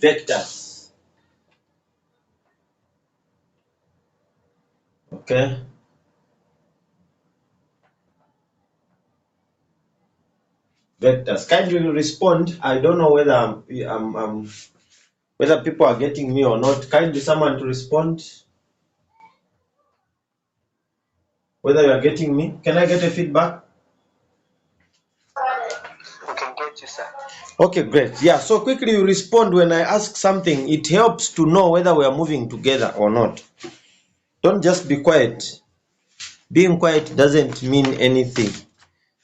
vectors. Okay. Vectors. Kindly respond. I don't know whether whether people are getting me or not. Kindly someone to respond. Whether you are getting me. Can I get a feedback? We can get you, sir. Okay, great. Yeah, so quickly you respond when I ask something. It helps to know whether we are moving together or not. Don't just be quiet. Being quiet doesn't mean anything.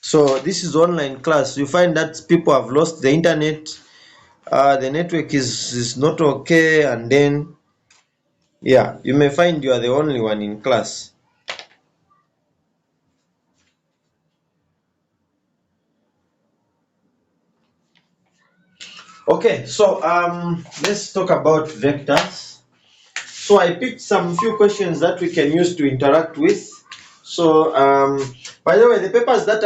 So this is online class. You find that people have lost the internet. The network is not okay, and then yeah, you may find you are the only one in class. Okay, so let's talk about vectors. So I picked some few questions that we can use to interact with. So by the way, the papers that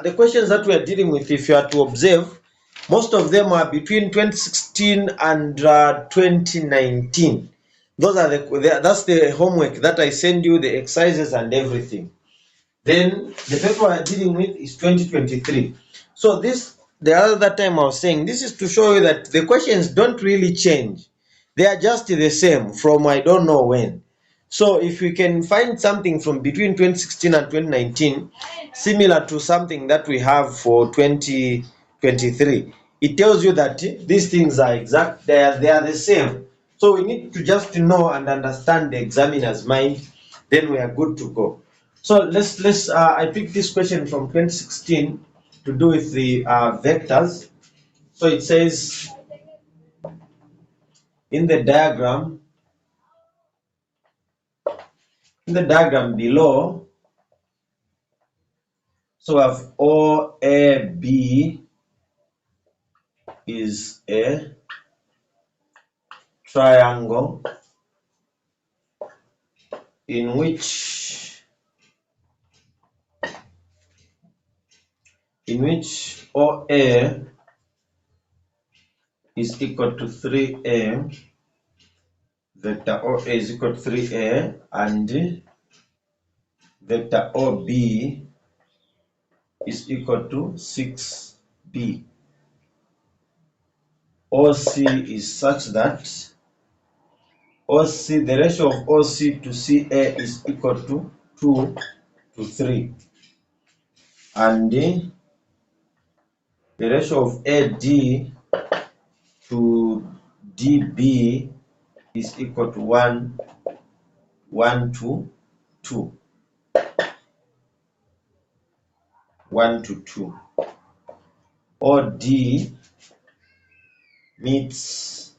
the questions that we are dealing with, if you are to observe, most of them are between 2016 and 2019. Those are that's the homework that I send you, the exercises and everything. Then the paper we are dealing with is 2023. So this, the other time I was saying, this is to show you that the questions don't really change. They are just the same from I don't know when. So if we can find something from between 2016 and 2019, similar to something that we have for 2023, it tells you that these things are exact, they are the same. So we need to just know and understand the examiner's mind, then we are good to go. So let's I picked this question from 2016 to do with the vectors. So it says in the diagram below, so we have OAB is a triangle in which OA is equal to 3A, vector OA is equal to 3A, and vector OB is equal to 6B. OC is such that the ratio of OC to CA is equal to 2 to 3, and the ratio of AD to DB is equal to 1 to 2. 1 to 2. OD meets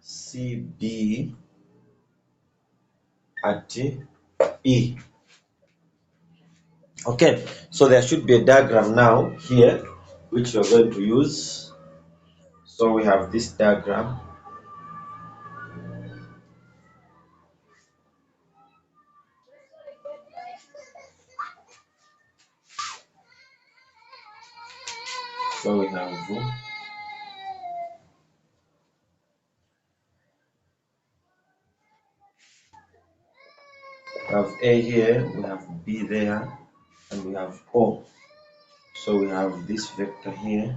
CB at E. Okay, so there should be a diagram now here which we're going to use. So we have this diagram. So we have A here, we have B there, and we have O. So we have this vector here,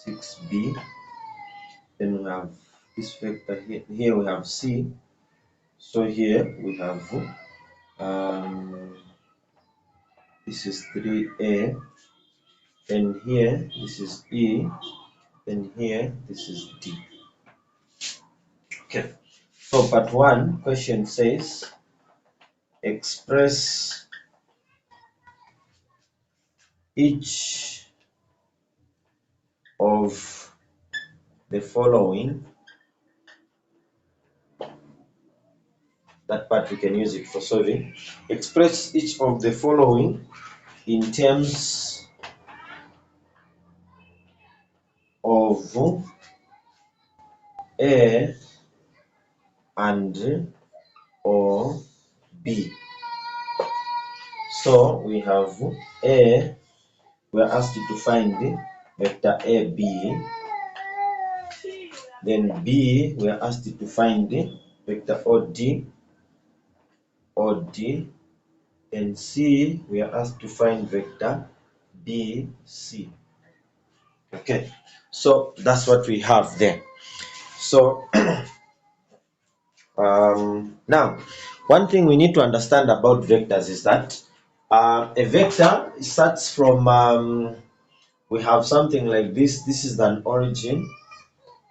6B. Then we have this vector here. Here we have C. So here we have this is 3A. Then here this is E. Then here this is D. Okay. So part 1 question says express each of the following. That part we can use it for solving. Express each of the following in terms of A and or B. So we have A, we are asked to find vector AB, Then B, we are asked to find the vector OD. And C, we are asked to find vector BC. Okay, so that's what we have there. So now, one thing we need to understand about vectors is that a vector starts from, we have something like this. This is an origin.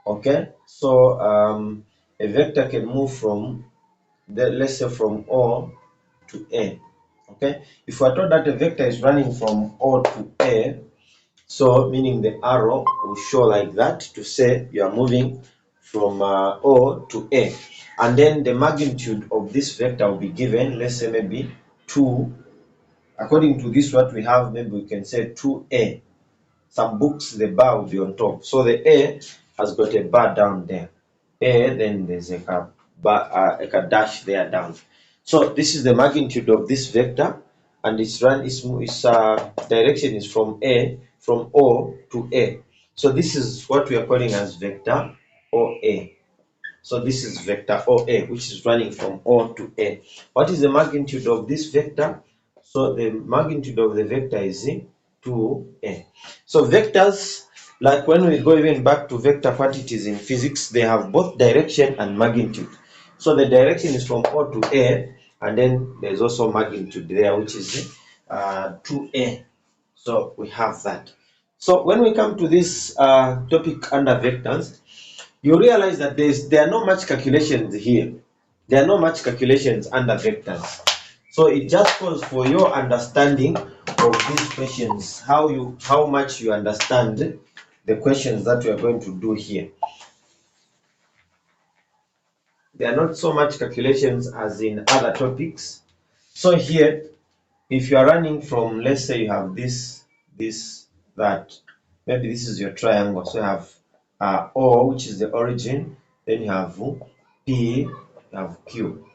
Okay, so a vector can move from let's say from O to A. Okay, if we're told that a vector is running from O to A, so meaning the arrow will show like that to say you are moving from O to A, and then the magnitude of this vector will be given, let's say maybe 2. According to this what we have, maybe we can say 2A. Some books the bar will be on top, so the A has got a bar down there, A, then there's a bar, like a dash there down. So this is the magnitude of this vector, and its direction is from O to A. So this is what we are calling as vector OA. So this is vector OA, which is running from O to A. What is the magnitude of this vector? So the magnitude of the vector is 2A. So vectors, like when we go even back to vector quantities in physics, they have both direction and magnitude. So the direction is from O to A, and then there's also magnitude there, which is 2A. So we have that. So when we come to this topic under vectors, you realize that there are not much calculations here. There are not much calculations under vectors. So it just calls for your understanding of these questions, how much you understand the questions that we are going to do here. There are not so much calculations as in other topics. So here, if you are running from, let's say you have this, that, maybe this is your triangle. So you have O, which is the origin, then you have P, you have Q.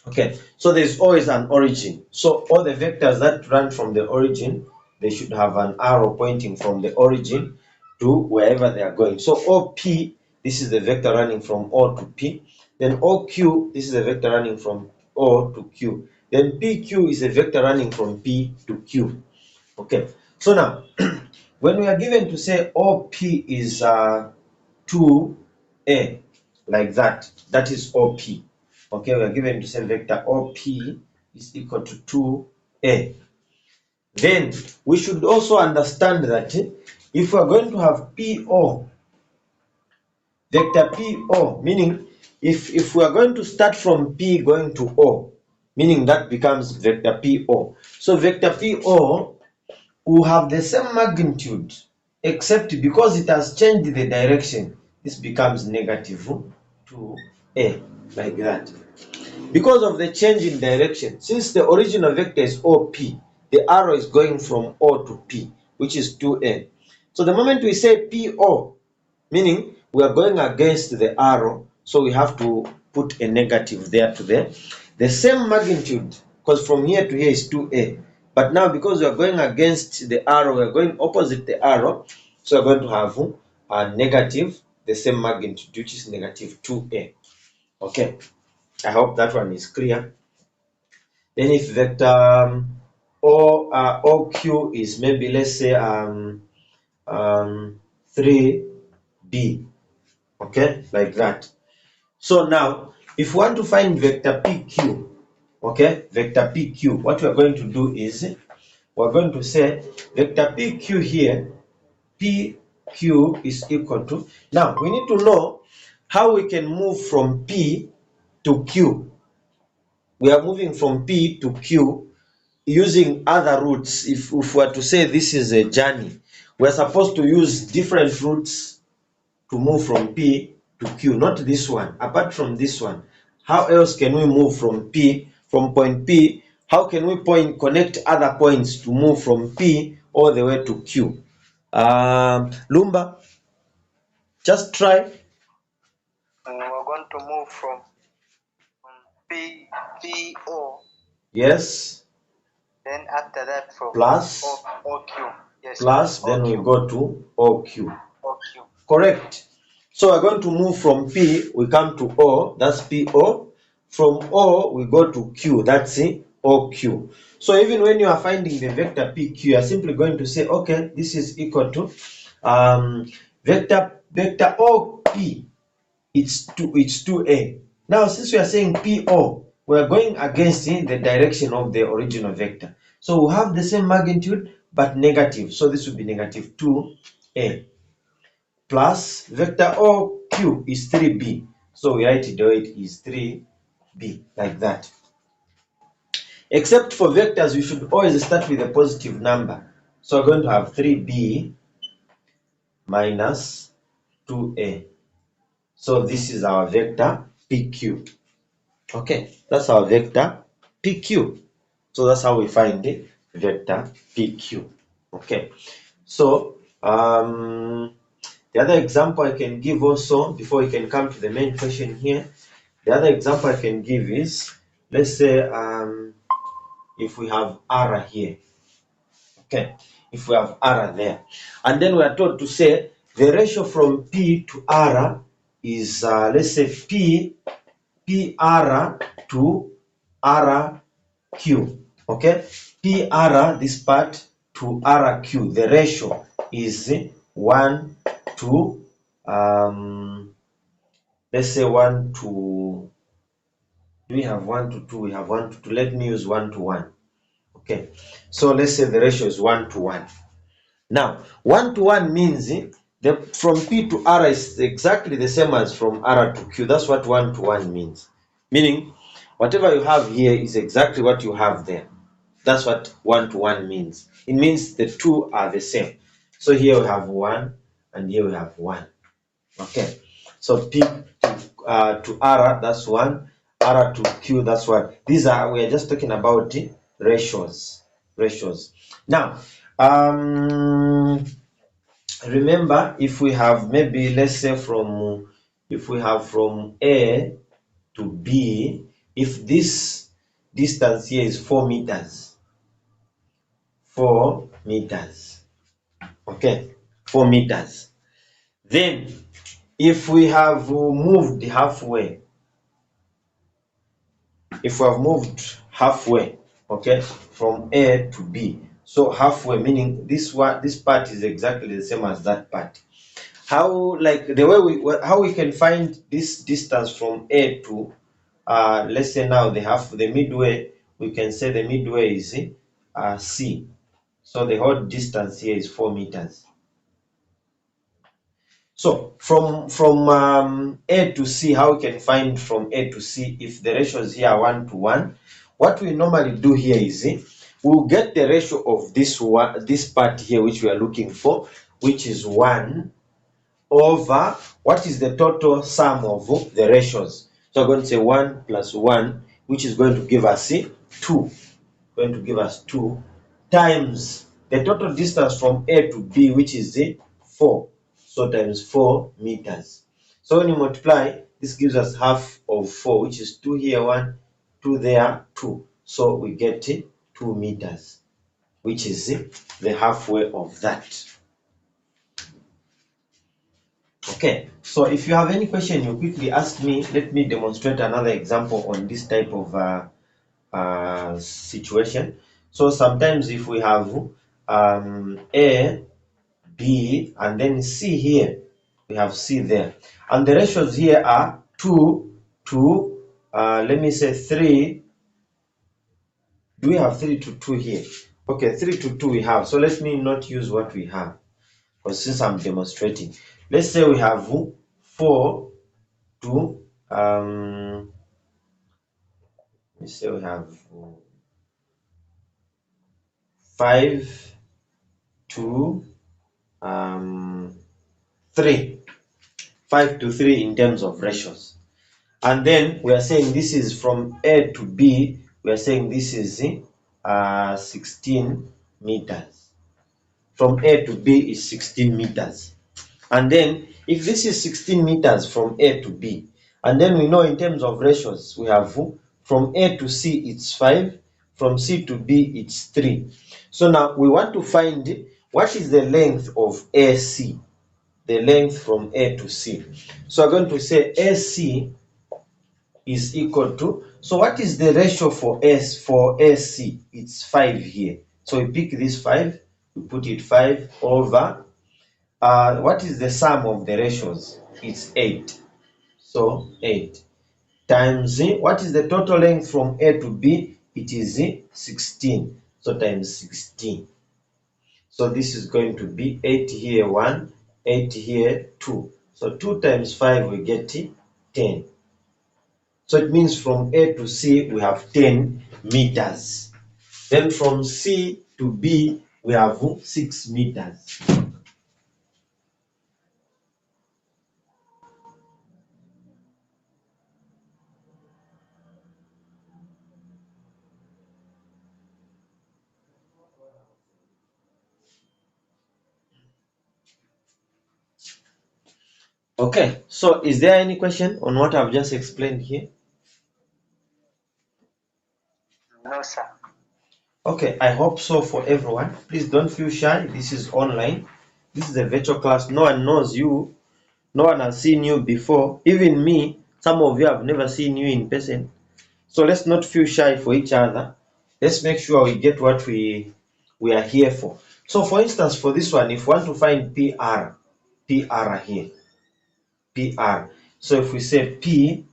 Okay, so there's always an origin. So all the vectors that run from the origin, they should have an arrow pointing from the origin to wherever they are going. So OP, this is the vector running from O to P. Then OQ, this is a vector running from O to Q. Then PQ is a vector running from P to Q. Okay, so now when we are given to say OP is 2A, like that, that is OP. Okay, we are given to say vector OP is equal to 2A. Then we should also understand that if we are going to have PO, vector PO, meaning if we are going to start from P going to O, meaning that becomes vector PO. So vector PO will have the same magnitude, except because it has changed the direction, this becomes negative 2A, like that. Because of the change in direction, since the original vector is OP, the arrow is going from O to P, which is 2A. So the moment we say PO, meaning we are going against the arrow, so we have to put a negative there to there. The same magnitude, because from here to here is 2A. But now because we are going against the arrow, we are going opposite the arrow, so we are going to have a negative, the same magnitude, which is negative 2A. Okay, I hope that one is clear. Then if vector OQ is maybe, let's say 3B, okay, like that. So now if we want to find vector PQ, okay, vector PQ, what we are going to do is we're going to say vector PQ here, PQ is equal to, now we need to know how we can move from P to Q. We are moving from P to Q using other routes. If we were to say this is a journey, we're supposed to use different routes to move from P to Q, not this one. Apart from this one, how else can we move from point P? How can we connect other points to move from P all the way to Q? Lumba, just try. We're going to move from PO. Yes. Then after that from plus OQ. Yes. Plus, then we go to OQ. Correct. So we're going to move from P, we come to O, that's PO. From O, we go to Q, that's OQ. So even when you are finding the vector PQ, you are simply going to say, okay, this is equal to vector OP, it's 2A. Now, since we are saying PO, we are going against the direction of the original vector. So we have the same magnitude, but negative. So this will be negative 2A. Plus vector OQ is 3B. So we write it the way it is 3B, like that. Except for vectors, you should always start with a positive number. So we're going to have 3B minus 2A. So this is our vector PQ. Okay, that's our vector PQ. So that's how we find the vector PQ. Okay, so the other example I can give also, before we can come to the main question here, the other example I can give is, let's say if we have R here, okay, if we have R there, and then we are told to say the ratio from P to R is, let's say PR to RQ, okay, PR, this part, to RQ, the ratio is 1 to, let's say 1 to, do we have 1 to 2? We have 1 to 2. Let me use 1 to 1. Okay, so let's say the ratio is 1 to 1. Now, 1 to 1 means from P to R is exactly the same as from R to Q. That's what 1 to 1 means. Meaning, whatever you have here is exactly what you have there. That's what 1 to 1 means. It means the two are the same. So here we have 1 and here we have 1. Okay, so P to R, that's 1. R to Q, that's 1. These are, we are just talking about ratios. Now, remember, if we have maybe, let's say if we have from A to B, if this distance here is 4 meters, 4 meters, okay, 4 meters, then if we have moved halfway, okay, from A to B, so halfway meaning this part is exactly the same as that part. How, like the way how we can find this distance from A to let's say now the midway, we can say the midway is C. So the whole distance here is 4 meters. So from A to C, how we can find from A to C if the ratios here are 1 to 1? What we normally do here is we'll get the ratio of this part here which we are looking for, which is 1 over what is the total sum of the ratios. So we're going to say 1 plus 1, which is going to give us 2. Going to give us 2 times the total distance from A to B, which is 4. So times 4 meters. So when you multiply, this gives us half of 4, which is 2 here, 1, 2 there, 2. So we get 2 meters, which is the halfway of that. Okay, so if you have any question, you quickly ask me. Let me demonstrate another example on this type of situation. So sometimes if we have A, B, and then C here, we have C there, and the ratios here are 2 to let me say 3. Do we have 3 to 2 here? Okay, 3 to 2 we have. So let me not use what we have, because since I'm demonstrating, let's say we have 4 to let's say we have 5 to 3. 5 to 3 in terms of ratios. And then we are saying this is from A to B, we are saying this is 16 meters. From A to B is 16 meters. And then if this is 16 meters from A to B, and then we know in terms of ratios, we have from A to C it's 5, from C to B it's 3. So now we want to find what is the length of AC. the length from A to C. So we're going to say AC is equal to, so what is the ratio for AC? It's 5 here. So we pick this 5, we put it 5 over, what is the sum of the ratios? It's 8. So 8 times, what is the total length from A to B? It is 16. So times 16. So this is going to be 8 here 1, 8 here 2. So 2 times 5 we get 10. So it means from A to C we have 10 meters. Then from C to B we have 6 meters. Okay, so is there any question on what I've just explained here? No, sir. Okay, I hope so for everyone. Please don't feel shy. This is online. This is a virtual class. No one knows you. No one has seen you before. Even me, some of you have never seen you in person. So let's not feel shy for each other. Let's make sure we get what we are here for. So for instance, for this one, if we want to find PR here, PR. So if we say PR,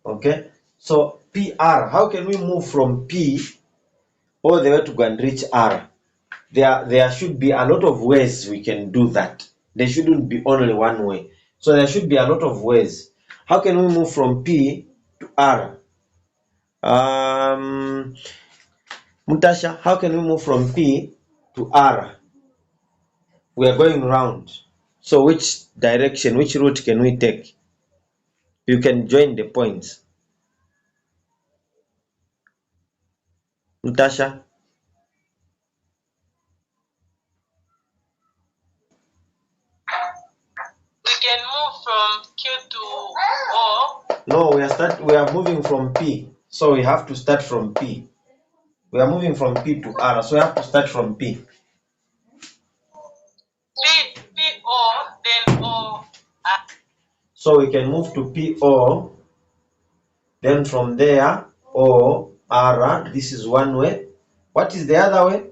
okay? So PR, how can we move from P all the way to go and reach R? There should be a lot of ways we can do that. There shouldn't be only one way. So there should be a lot of ways. How can we move from P to R? Mutasha, how can we move from P to R? We are going round. So which direction, which route can we take? You can join the points. Mutasha? We can move from Q to O. No, we are moving from P. So we have to start from P. We are moving from P to R, so we have to start from P. P O, then O. So we can move to PO, then from there O, R, this is one way. What is the other way?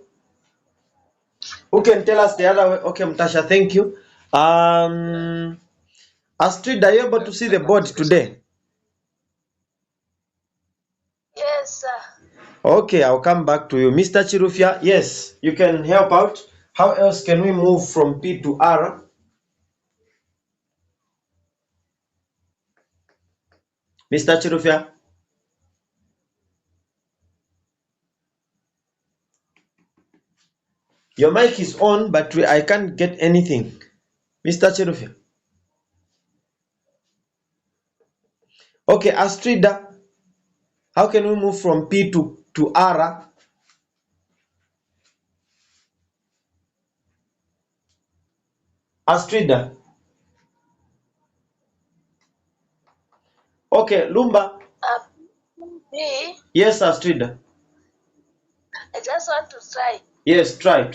Who can tell us the other way? Okay, Mtasha, thank you. Astrid, are you able to see the board today? Yes, sir. Okay, I'll come back to you. Mr. Chirufia, yes, you can help out. How else can we move from P to R? Mr. Chirufia? Your mic is on, but I can't get anything. Mr. Chirufia? Okay, Astrida, how can we move from P to R? Astrida. Okay, Lumba. B. Yes, Astrida. I just want to try. Yes, try. B.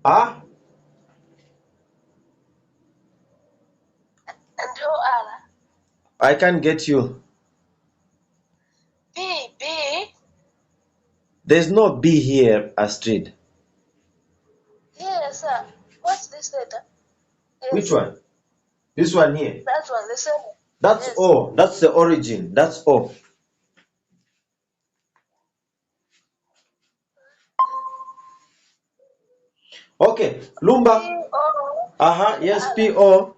Ah? And O R. I can't get you. B. There's no B here, Astrid. Yes, sir. What's this letter? Yes. Which one? This one here. That one, the same. That's Yes. O. That's the origin. That's O. Okay, Lumba. P-O. Yes, PO.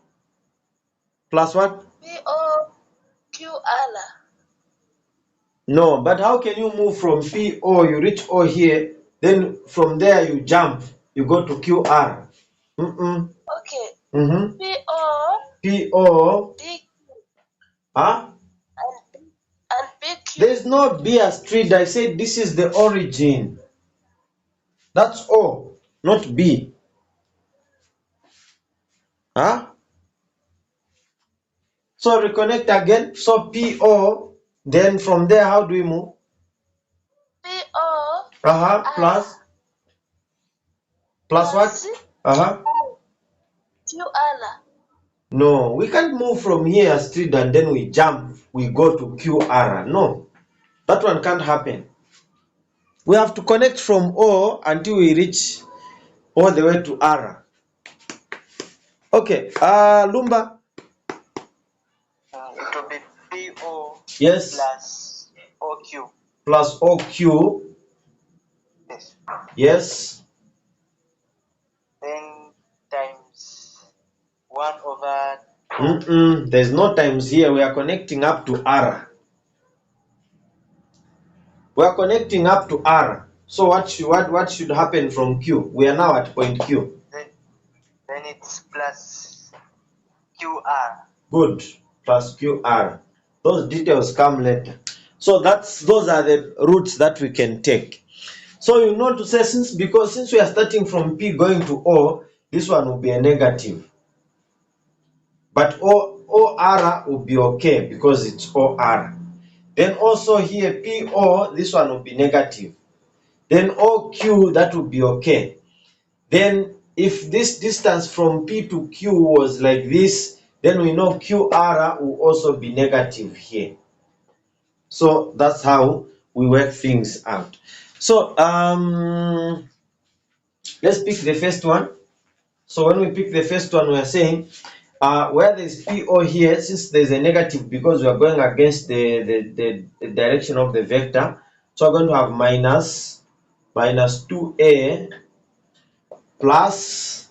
Plus what? P-O-Q-R. No, but how can you move from PO, you reach O here, then from there you jump, you go to QR. Okay. Mm-hmm. P-O. PO. B. Huh? And B-Q. There's no B Astrid. I said this is the origin. That's O, not B. Huh? So reconnect again. So PO, then from there, how do we move? P-O. Plus what? QR. No, we can't move from here straight and then we jump, we go to QR. No, that one can't happen. We have to connect from O until we reach all the way to R. Okay, Lumba. It will be PO Yes. plus OQ. Plus OQ. Yes. Yes. Then times 1 over. There's no times here. We are connecting up to R. We are connecting up to R. So what should happen from Q? We are now at point Q. Then it's plus QR. Good. Plus QR. Those details come later. So those are the routes that we can take. So you know to say since we are starting from P going to O, this one will be a negative. But OR will be okay because it's OR. Then also here PO, this one will be negative. Then OQ, that will be okay. Then if this distance from P to Q was like this, then we know QR will also be negative here. So that's how we work things out. So let's pick the first one. So when we pick the first one, we are saying where there's PO here, since there's a negative because we are going against the direction of the vector, so we're going to have minus 2a plus,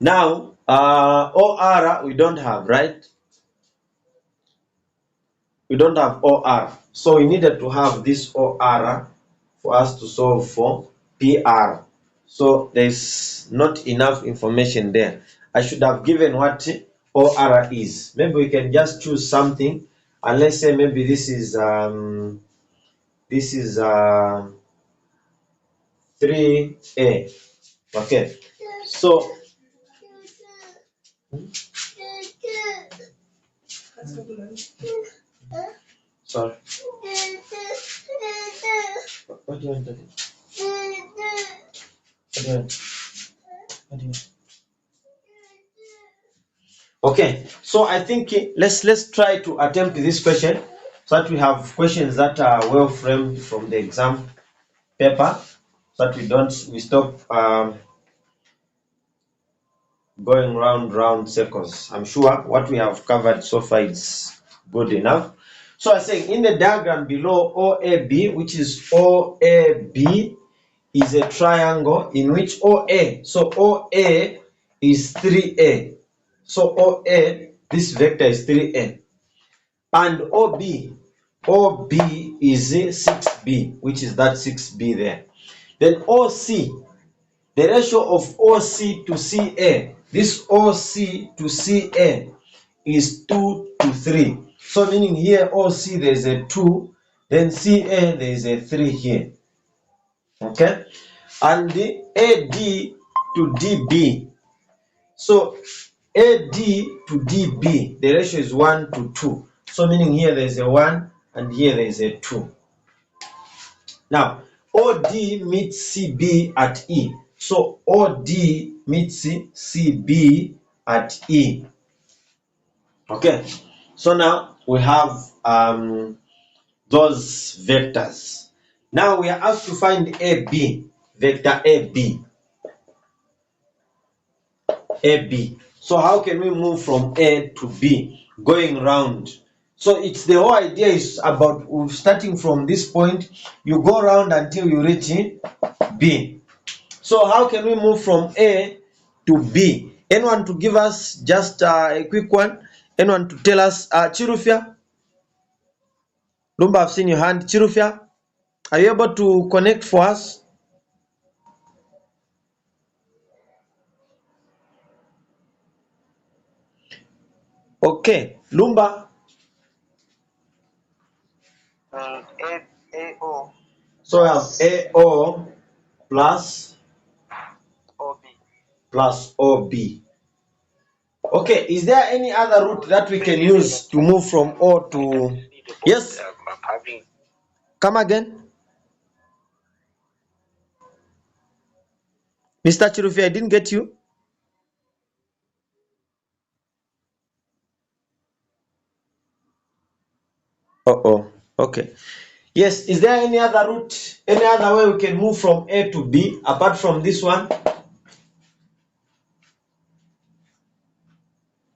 now OR we don't have, right? We don't have OR, so we needed to have this OR for us to solve for PR. So there's not enough information there. I should have given what OR is. Maybe we can just choose something, and let's say maybe this is 3A. Okay, so sorry. What do you want to do? Okay, so I think let's try to attempt this question so that we have questions that are well framed from the exam paper, so that we stop going round circles. I'm sure what we have covered so far is good enough. So I say in the diagram below, OAB, which is OAB, is a triangle in which OA, so OA is 3A. So OA, this vector is 3A. And OB is 6B, which is that 6B there. Then OC, the ratio of OC to CA, this OC to CA is 2 to 3. So meaning here OC there is a 2, then CA there is a 3 here. Okay, and the AD to DB, so AD to DB, the ratio is 1 to 2. So meaning here there is a 1 and here there is a 2. Now OD meets CB at E. So OD meets CB at E. Okay, so now we have those vectors. Now we are asked to find AB, vector AB. AB. So how can we move from A to B, going round? So it's the whole idea is about starting from this point, you go round until you reach B. So how can we move from A to B? Anyone to give us just a quick one? Anyone to tell us? Chirufia? Lumba, I've seen your hand. Chirufia, are you able to connect for us? Okay, Lumba. AO. So we have AO plus OB. plus OB. Okay, is there any other route that we can use to move from O to? Yes. Come again. Mr. Chirufi, I didn't get you. Okay. Yes, is there any other route, any other way we can move from A to B apart from this one?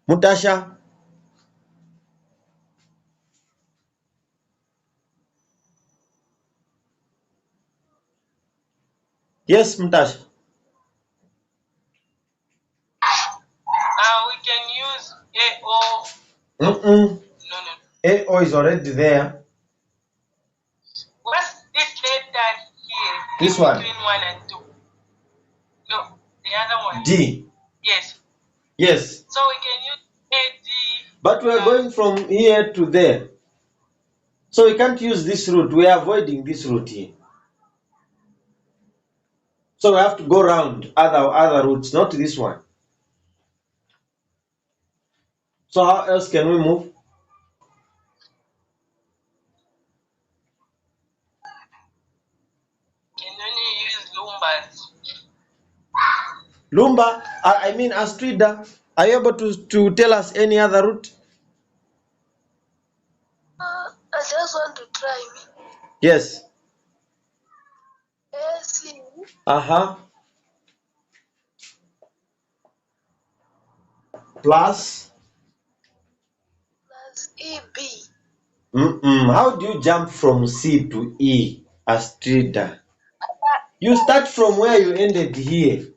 Mutasha? Yes, Mutasha. We can use AO. No. No. AO is already there. What's this letter here? This in one. Between 1 and 2. No, the other one. D. Yes. Yes. So we can use AD. But we are going from here to there. So we can't use this route. We are avoiding this route here. So we have to go around other routes, not this one. So how else can we move? Can only use Lumba's. Lumba, I mean Astrida, are you able to tell us any other route? I just want to try me. Yes. AC Plus EB. How do you jump from C to E, Astrida? You start from where you ended here.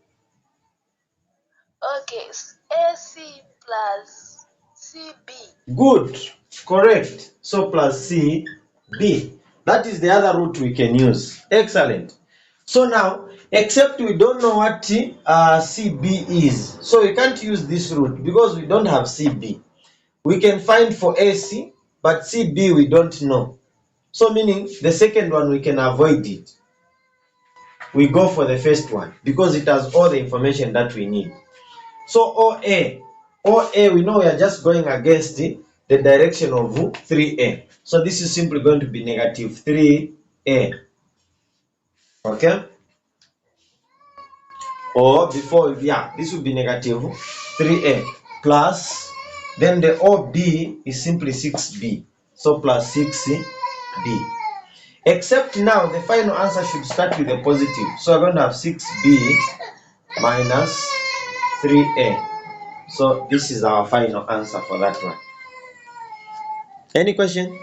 Okay, AC plus CB. Good, correct. So plus C, B. That is the other route we can use. Excellent. So now, except we don't know what CB is, so we can't use this route because we don't have CB. We can find for AC, but CB we don't know. So meaning the second one we can avoid it. We go for the first one because it has all the information that we need. So OA we know we are just going against the direction of 3A. So this is simply going to be negative 3A. Okay? Or before, this will be negative 3A plus, then the OB is simply 6B. So plus 6B. Except now the final answer should start with a positive. So we're going to have 6B minus 3A. So this is our final answer for that one. Any question?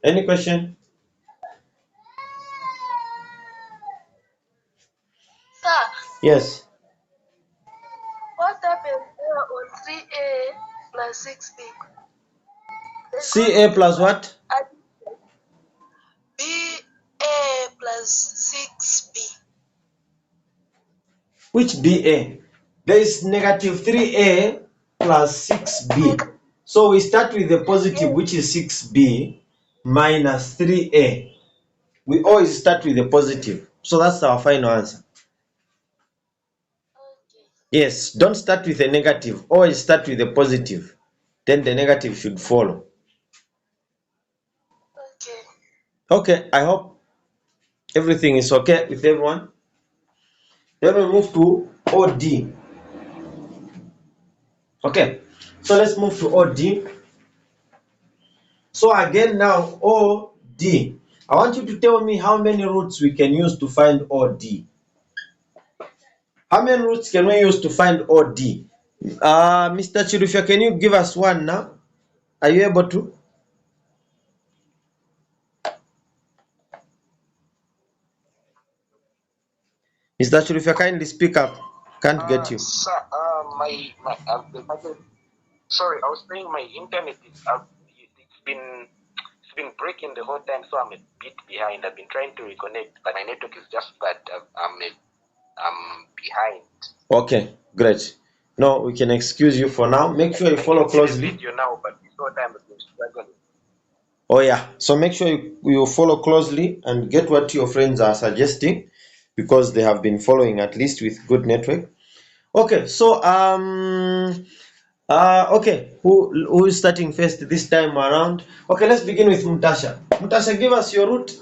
Any question? Sir, Yes. what happens there on 3A plus 6B? CA plus what? BA plus 6B. Which BA? There is negative 3A plus 6B. So we start with the positive, which is 6B minus 3A. We always start with the positive. So that's our final answer. Okay. Yes, don't start with a negative. Always start with a positive. Then the negative should follow. Okay. Okay, I hope everything is okay with everyone. Then we move to OD. Okay, so let's move to OD. So again now, OD. I want you to tell me how many routes we can use to find OD. How many routes can we use to find OD? Mr. Chirufia, can you give us one now? Are you able to? Mr. Chirufia, kindly speak up. Can't get you. Sir, sorry, I was saying my internet is it's been breaking the whole time, so I'm a bit behind. I've been trying to reconnect, but my network is just that I'm behind. Okay, great. No, we can excuse you for now. Make sure you follow closely. Video now, but this whole time I've been struggling. Oh yeah, so make sure you follow closely and get what your friends are suggesting, because they have been following at least with good network. Okay, so okay, who is starting first this time around? Okay, let's begin with Mutasha. Mutasha, give us your route.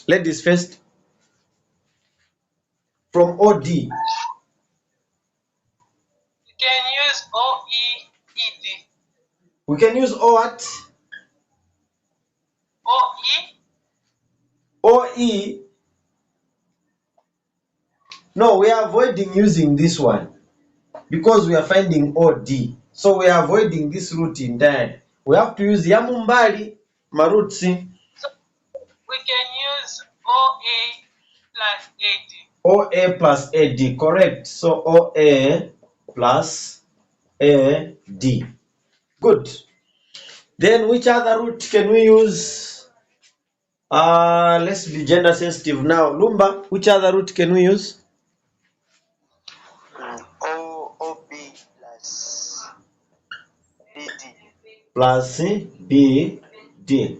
Ladies first. From OD. You can use OEED. We can use O what? OE. OE. No, we are avoiding using this one because we are finding OD. So we are avoiding this root in there. We have to use Yamumbali Marutsi. So we can use OA plus AD. OA plus AD, correct. So OA plus AD. Good. Then which other root can we use? Let's be gender sensitive now. Lumba, which other root can we use? OB plus BD. Plus BD.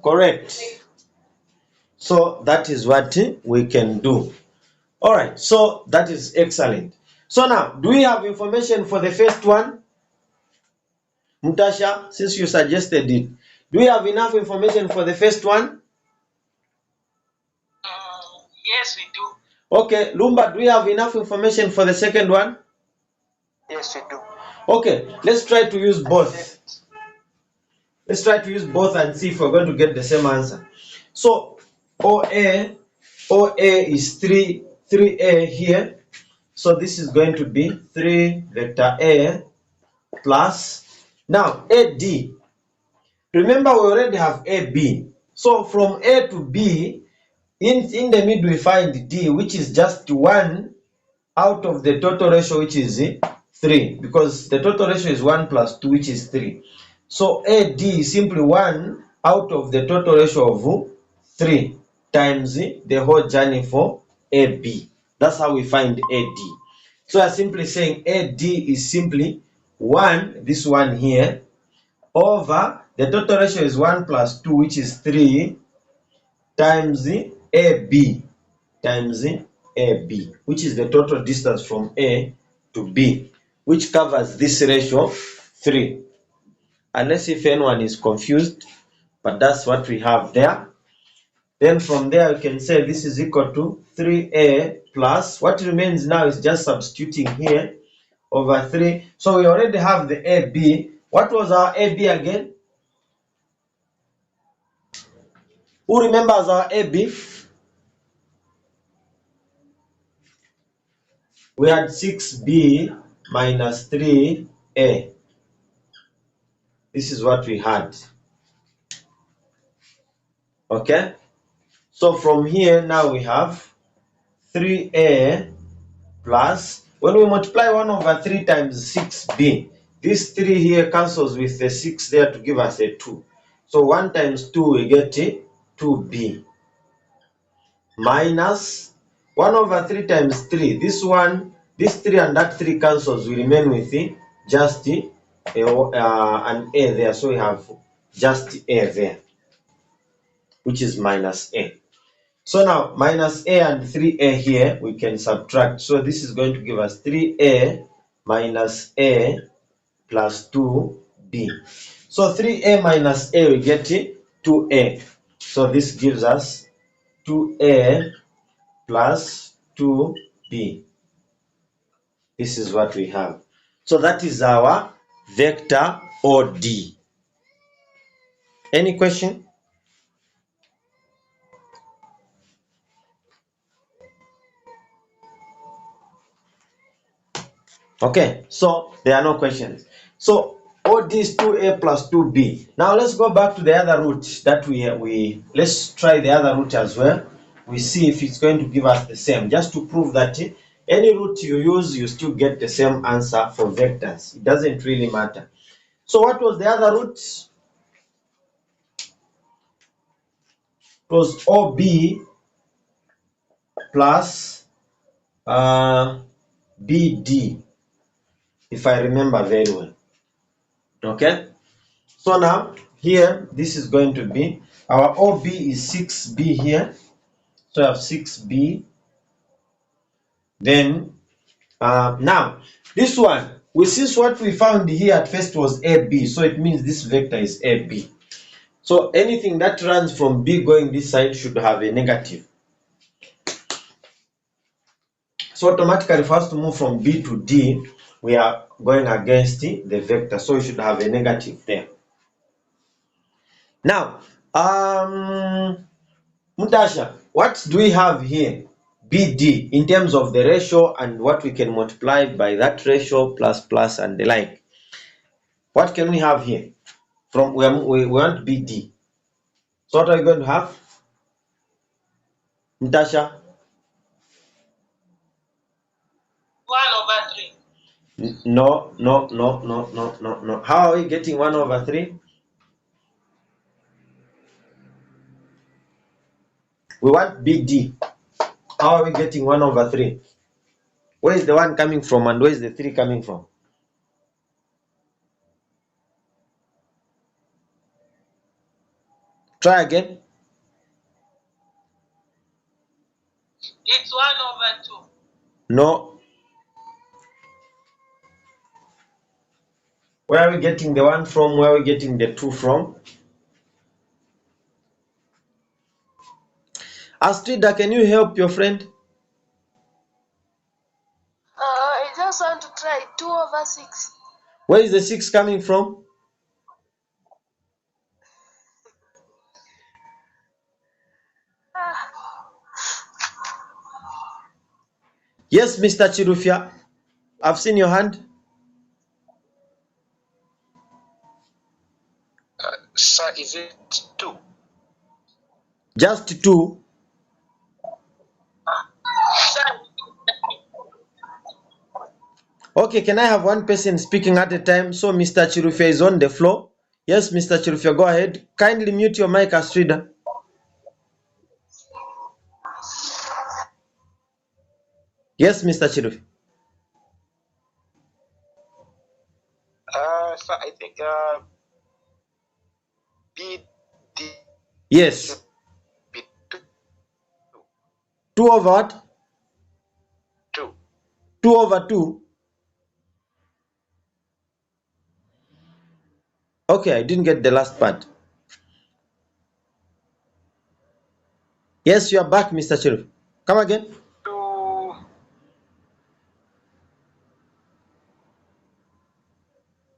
Correct. So that is what we can do. All right, so that is excellent. So now, do we have information for the first one? Mutasha, since you suggested it, do we have enough information for the first one? Yes, we do. Okay, Lumba, do we have enough information for the second one? Yes, we do. Okay, let's try to use both. Let's try to use both and see if we're going to get the same answer. So OA is 3A here. So this is going to be 3 vector A plus, now AD. Remember we already have AB. So from A to B, in the middle we find D, which is just 1 out of the total ratio, which is 3, because the total ratio is 1 plus 2, which is 3. So AD is simply 1 out of the total ratio of 3 times the whole journey for AB. That's how we find AD. So I'm simply saying AD is simply 1, this one here, over the total ratio is 1 plus 2, which is 3, times AB, which is the total distance from A to B, which covers this ratio 3. Unless if anyone is confused, but that's what we have there. Then from there, you can say this is equal to 3A plus, what remains now is just substituting here over 3. So we already have the AB. What was our AB again? Who remembers our AB? We had 6B minus 3A. This is what we had. Okay? So from here, now we have 3A plus, when we multiply 1 over 3 times 6B, this 3 here cancels with the 6 there to give us a 2. So 1 times 2, we get 2B. Minus 1 over 3 times 3. This 3 and that 3 cancels. We remain with just an A there. So we have just A there, which is minus A. So now minus A and 3A here, we can subtract. So this is going to give us 3A minus A plus 2B. So 3A minus A, we get 2A. So this gives us 2A plus 2B. This is what we have. So that is our vector OD. Any question? Okay, so there are no questions. So OD is 2A plus 2B. Now let's go back to the other root that let's try the other root as well. We see if it's going to give us the same, just to prove that any root you use, you still get the same answer for vectors. It doesn't really matter. So what was the other root? It was OB plus BD, if I remember very well. Okay, so now here this is going to be our OB is 6B here, so I have 6B. Then now this one, since what we found here at first was AB, so it means this vector is AB. So anything that runs from B going this side should have a negative. So automatically for us to move from B to D, we are going against the vector. So we should have a negative there. Now, Mutasha, what do we have here? BD in terms of the ratio and what we can multiply by that ratio plus and the like. What can we have here? From we want BD. So what are we going to have? Mutasha? 1/3. No. How are we getting 1/3? We want BD. How are we getting 1/3? Where is the 1 coming from and where is the 3 coming from? Try again. It's 1/2. No. Where are we getting the 1 from? Where are we getting the 2 from? Astrida, can you help your friend? I just want to try 2/6. Where is the 6 coming from? Ah, Yes, Mr. Chirufia. I've seen your hand. Sir, is it 2? Just 2. Okay, can I have one person speaking at a time? So Mr. Chirufia is on the floor. Yes, Mr. Chirufia, go ahead. Kindly mute your mic, Astrida. Yes, Mr. Chirufia. Sir, I think BD Yes. should be 2. 2 over what? 2. 2/2. Okay, I didn't get the last part. Yes, you are back, Mr. Chirufia. Come again. 2.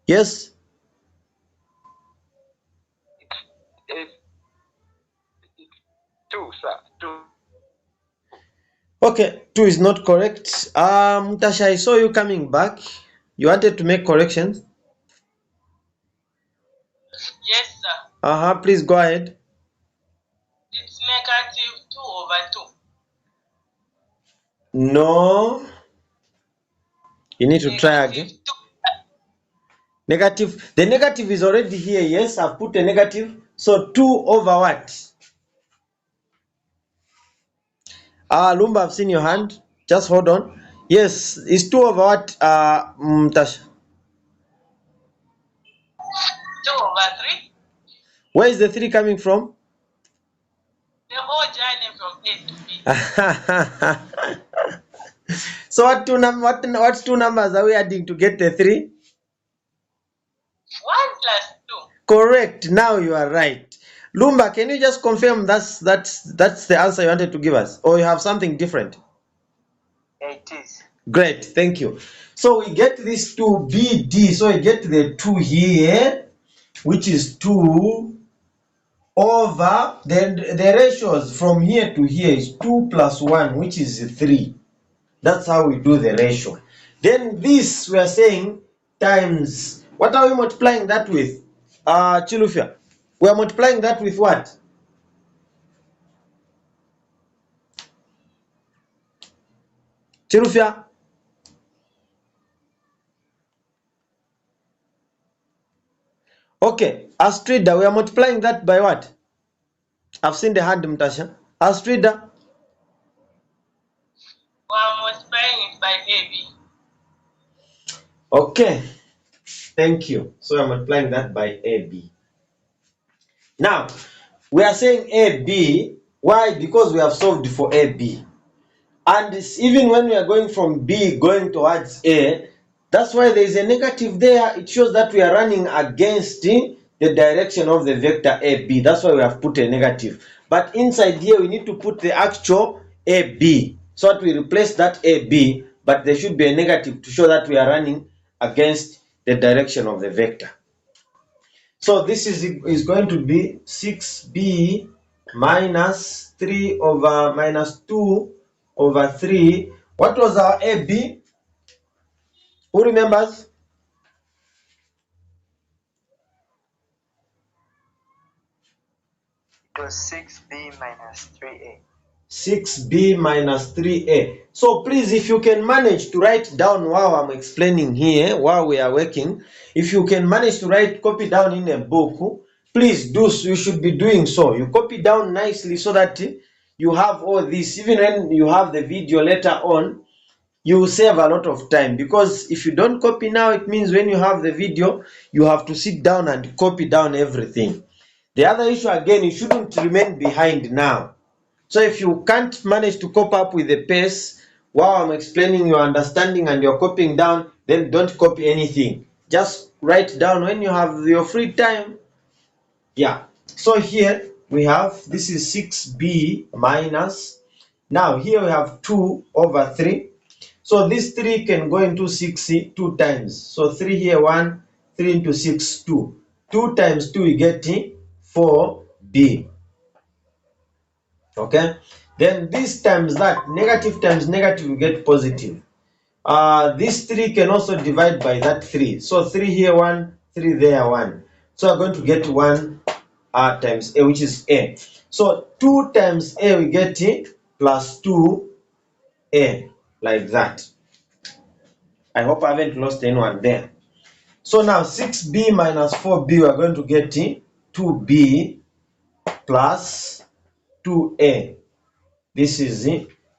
Yes. It's 2, sir. 2. Okay, 2 is not correct. Tasha, I saw you coming back. You wanted to make corrections. Yes, sir. Please go ahead. It's -2/2. No. You need to try again. -2. Negative. The negative is already here. Yes, I've put a negative. So 2 over what? Lumba, I've seen your hand. Just hold on. Yes, it's 2 over what, Tasha? 2/3. Where is the 3 coming from? The whole journey from A to B. So what two numbers are we adding to get the 3? 1 + 2. Correct. Now you are right. Lumba, can you just confirm that's the answer you wanted to give us, or you have something different? It is. Great, thank you. So we get this 2BD. So we get the 2 here, which is 2 over the ratios from here to here is 2 plus 1, which is 3. That's how we do the ratio. Then this we are saying times, what are we multiplying that with? Chilufia, we are multiplying that with what? Chilufia? Okay, Astrida, we are multiplying that by what? I've seen the hand, Mtasha. Astrida? I'm multiplying it by AB. Okay, thank you. So I'm multiplying that by AB. Now, we are saying AB. Why? Because we have solved for AB. And even when we are going from B going towards A, that's why there is a negative there. It shows that we are running against the direction of the vector AB. That's why we have put a negative. But inside here, we need to put the actual AB. So that we replace that AB, but there should be a negative to show that we are running against the direction of the vector. So this is going to be 6b minus 3 over minus 2 over 3. What was our AB? Who remembers? It was 6b minus 3a. 6b minus 3a. So please, if you can manage to write down while I'm explaining here, while we are working, if you can manage to copy down in a book, please do so. You should be doing so. You copy down nicely so that you have all this. Even when you have the video later on, you will save a lot of time, because if you don't copy now, it means when you have the video, you have to sit down and copy down everything. The other issue again, you shouldn't remain behind now. So if you can't manage to cope up with the pace while I'm explaining your understanding and you're copying down, then don't copy anything. Just write down when you have your free time. Yeah. So here we have, this is 6b minus. Now here we have 2 over 3. So this 3 can go into 6 2 times. So 3 here, 1, 3 into 6, 2. 2 times 2, we get 4b. Okay, then this times that, negative times negative, we get positive. This 3 can also divide by that 3. So 3 here, 1, 3 there, 1. So we're going to get 1 times a, which is a. So 2 times a, we get plus 2a, like that. I hope I haven't lost anyone there. So now 6b minus 4b, we are going to get 2b plus 2a. This is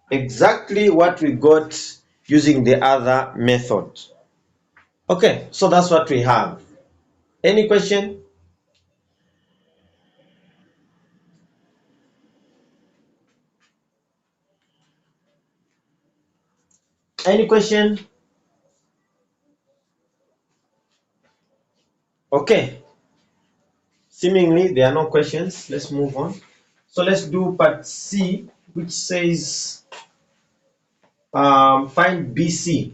exactly what we got using the other method. Okay, so that's what we have. Any question? Any question? Okay. Seemingly there are no questions. Let's move on. So let's do part C, which says find BC.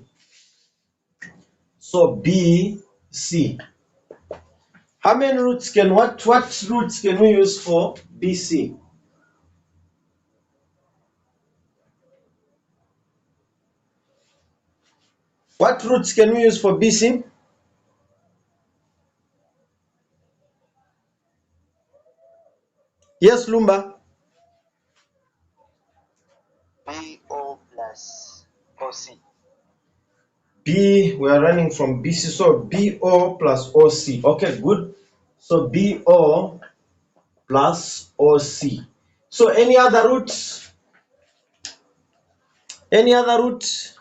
So BC. How many roots can what roots can we use for BC? What roots can we use for BC? Yes, Lumba. BO plus OC. B, we are running from BC, so BO plus OC. Okay, good. So BO plus OC. So any other roots? Any other root?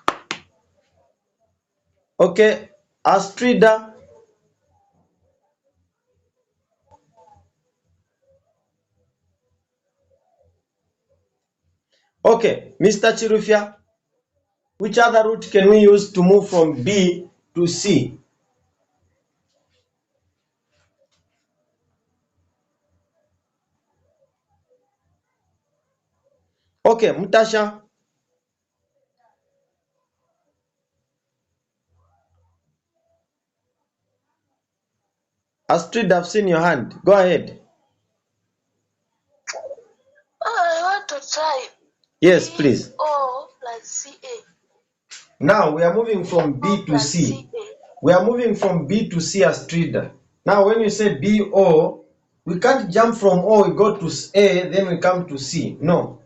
Okay, Astrida. Okay, Mr. Chirufia. Which other route can we use to move from B to C? Okay, Mutasha. Astrid, I've seen your hand. Go ahead. I want to try. Yes, please. O plus CA. Now we are moving from B to C. We are moving from B to C, Astrida. Now when you say BO, we can't jump from O, we go to A, then we come to C. No.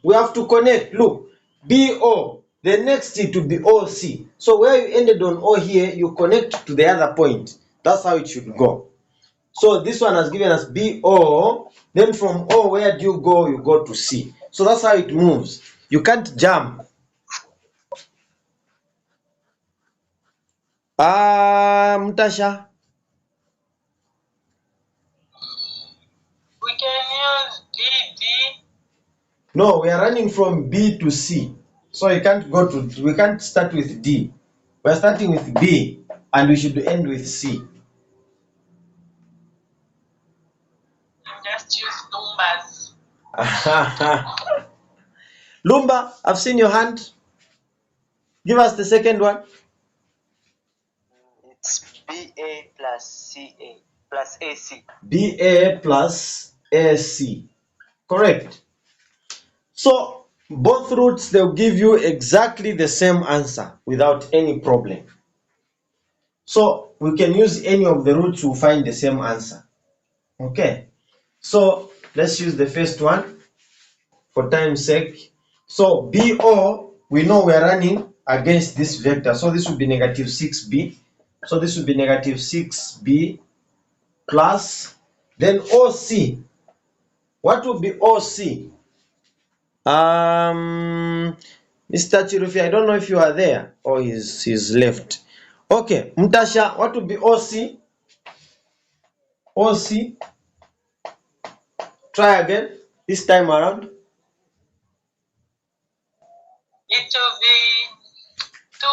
We have to connect. Look, BO, the next it will be OC. So where you ended on O here, you connect to the other point. That's how it should go. So this one has given us BO. Then from O, where do you go? You go to C. So that's how it moves. You can't jump. Mutasha. We can use DD. No, we are running from B to C. So we can't start with D. We're starting with B and we should end with C. Lumba, I've seen your hand. Give us the second one. It's BA plus CA plus AC. BA plus AC. Correct. So both roots, they'll give you exactly the same answer without any problem. So we can use any of the roots to find the same answer. Okay. So let's use the first one for time's sake. So BO, we know we're running against this vector. So this will be negative 6b. So this will be negative 6b plus, then OC. What will be OC? Mr. Chirufi, I don't know if you are there or he's left. Okay, Mtasha, what will be OC? OC. Try again this time around. It will be 2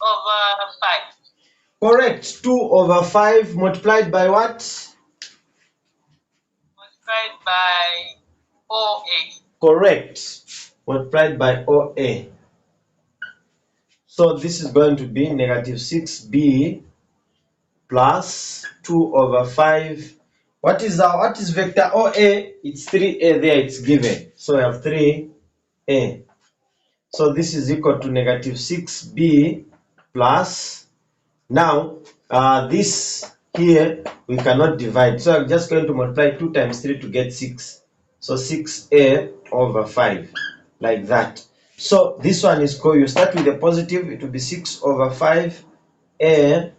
over 5. Correct. 2 over 5 multiplied by what? Multiplied by OA. Correct. Multiplied by OA. So this is going to be negative 6b plus 2 over 5. What is vector OA? It's 3a there, it's given. So we have 3a. So this is equal to negative 6b plus, now this here we cannot divide. So I'm just going to multiply 2 times 3 to get 6. So 6a over 5, like that. So this one is called, you start with a positive, it will be 6 over 5a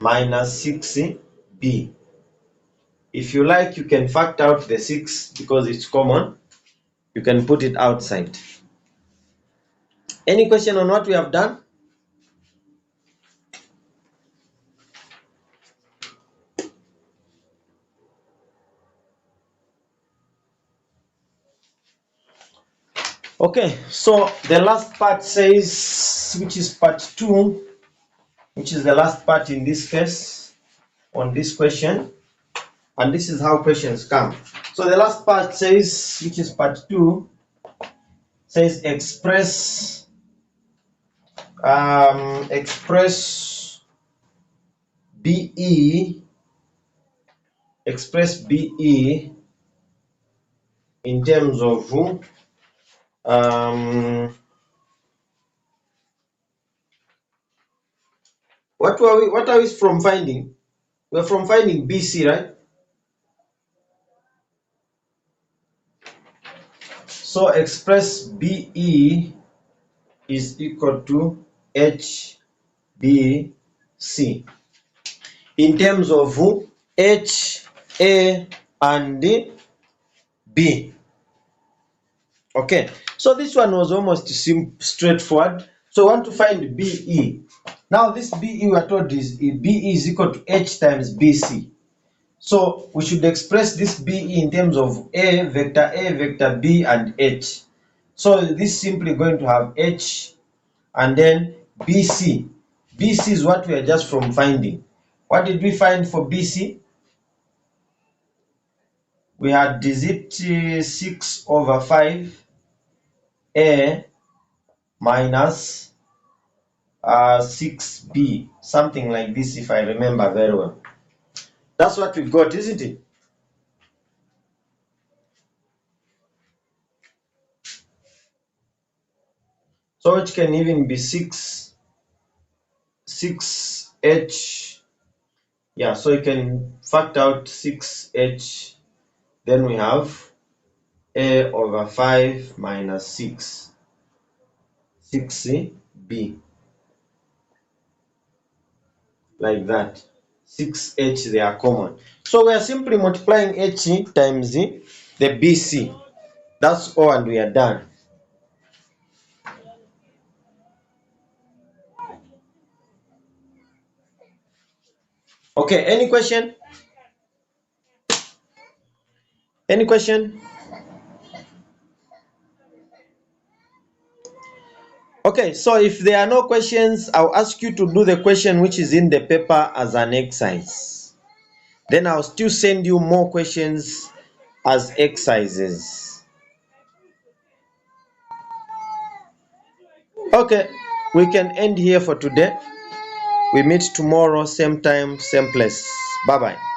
minus 6b. If you like, you can factor out the 6 because it's common. You can put it outside. Any question on what we have done? Okay, so the last part says, which is part 2, which is the last part in this case on this question, and this is how questions come. So the last part says, which is part 2, says express BE in terms of what are we from finding? We're from finding BC, right? So express BE is equal to HBC in terms of H, A, and B. Okay, so this one was almost straightforward. So we want to find BE. Now this BE we are told is BE is equal to H times BC. So we should express this BE in terms of A, vector B, and H. So this is simply going to have H and then BC. BC is what we are just from finding. What did we find for BC? We had, is it 6 over 5 A minus 6B, something like this, if I remember very well. That's what we got, isn't it? So it can even be 6H. Yeah, so you can factor out 6H. Then we have A over 5 minus 6B. Like that. 6H, they are common. So we are simply multiplying H times the BC. That's all, and we are done. Okay, any question? Any question? Okay, so if there are no questions, I'll ask you to do the question which is in the paper as an exercise. Then I'll still send you more questions as exercises. Okay, we can end here for today. We meet tomorrow, same time, same place. Bye bye.